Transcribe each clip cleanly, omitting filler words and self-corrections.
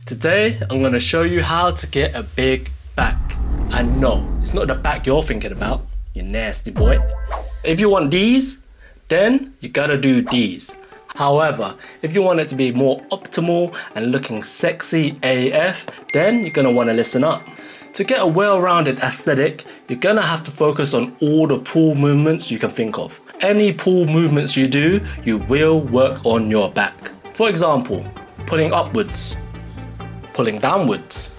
Today, I'm going to show you how to get a big back. And no, it's not the back you're thinking about, you nasty boy. If you want these, then you gotta do these. However, if you want it to be more optimal and looking sexy AF, then you're gonna wanna listen up. To get a well-rounded aesthetic, you're gonna have to focus on all the pull movements you can think of. Any pull movements you do, you will work on your back. For example, pulling upwards, pulling downwards,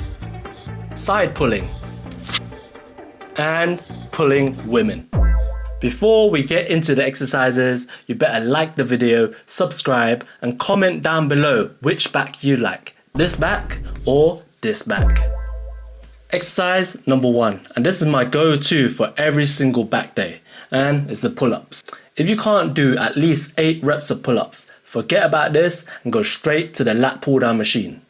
side pulling, and pulling women. Before we get into the exercises, you better like the video, subscribe, and comment down below which back you like, this back or this back. Exercise number 1, and this is my go-to for every single back day, and it's the pull-ups. If you can't do at least 8 reps of pull-ups, forget about this and go straight to the lat pull-down machine.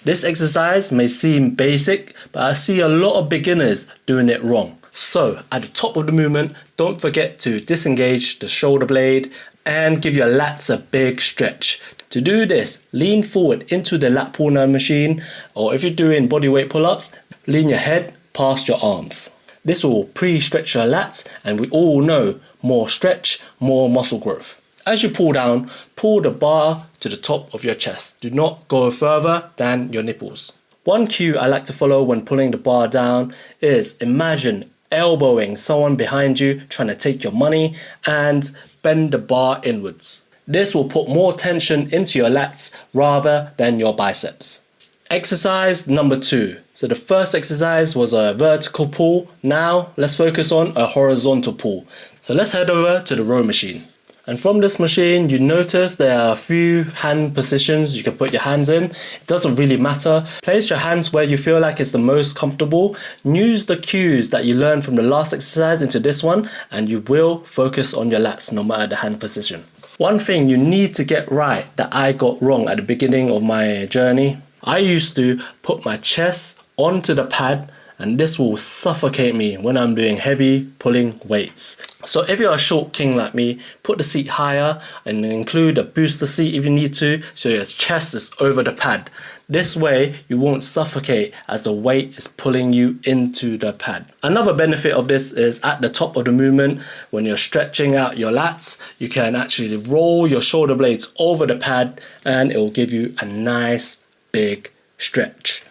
This exercise may seem basic, but I see a lot of beginners doing it wrong. So at the top of the movement, don't forget to disengage the shoulder blade and give your lats a big stretch. To do this, lean forward into the lat pull-down machine, or if you're doing bodyweight pull-ups, lean your head past your arms. This will pre-stretch your lats, and we all know more stretch, more muscle growth. As you pull down, pull the bar to the top of your chest. Do not go further than your nipples. One cue I like to follow when pulling the bar down is imagine elbowing someone behind you trying to take your money and bend the bar inwards. This will put more tension into your lats rather than your biceps. Exercise number 2. So the first exercise was a vertical pull. Now let's focus on a horizontal pull. So let's head over to the row machine. And from this machine, you notice there are a few hand positions you can put your hands in. It doesn't really matter. Place your hands where you feel like it's the most comfortable. Use the cues that you learned from the last exercise into this one, and you will focus on your lats no matter the hand position. One thing you need to get right that I got wrong at the beginning of my journey, I used to put my chest onto the pad, and this will suffocate me when I'm doing heavy pulling weights. So if you're a short king like me, put the seat higher and include a booster seat if you need to, so your chest is over the pad. This way you won't suffocate as the weight is pulling you into the pad. Another benefit of this is at the top of the movement, when you're stretching out your lats, you can actually roll your shoulder blades over the pad and it will give you a nice big stretch.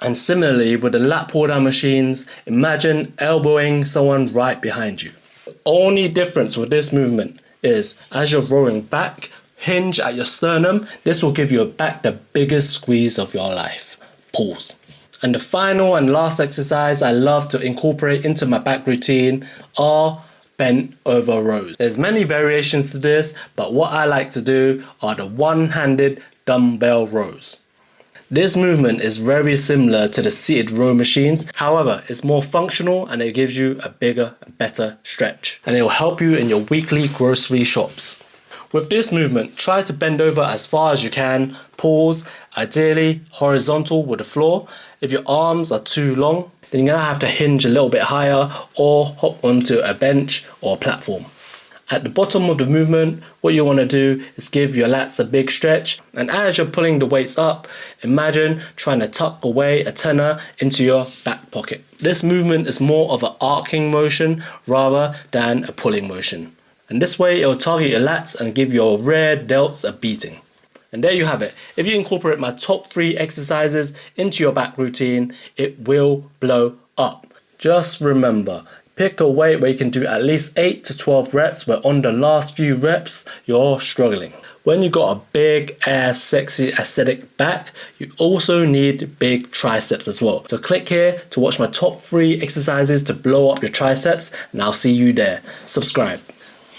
And similarly with the lat pull down machines, imagine elbowing someone right behind you. The only difference with this movement is as you're rowing back, hinge at your sternum. This will give your back the biggest squeeze of your life. Pause. And the final and last exercise I love to incorporate into my back routine are bent over rows. There's many variations to this, but what I like to do are the one-handed dumbbell rows. This movement is very similar to the seated row machines, however it's more functional and it gives you a bigger and better stretch, and it will help you in your weekly grocery shops. With this movement, try to bend over as far as you can, pause, ideally horizontal with the floor. If your arms are too long, then you're going to have to hinge a little bit higher or hop onto a bench or platform. At the bottom of the movement, what you want to do is give your lats a big stretch, and as you're pulling the weights up, imagine trying to tuck away a tenner into your back pocket. This movement is more of an arcing motion rather than a pulling motion. And this way it will target your lats and give your rear delts a beating. And there you have it. If you incorporate my top 3 exercises into your back routine, it will blow up. Just remember, pick a weight where you can do at least 8 to 12 reps, where on the last few reps, you're struggling. When you got a big ass sexy aesthetic back, you also need big triceps as well. So click here to watch my top 3 exercises to blow up your triceps, and I'll see you there. Subscribe.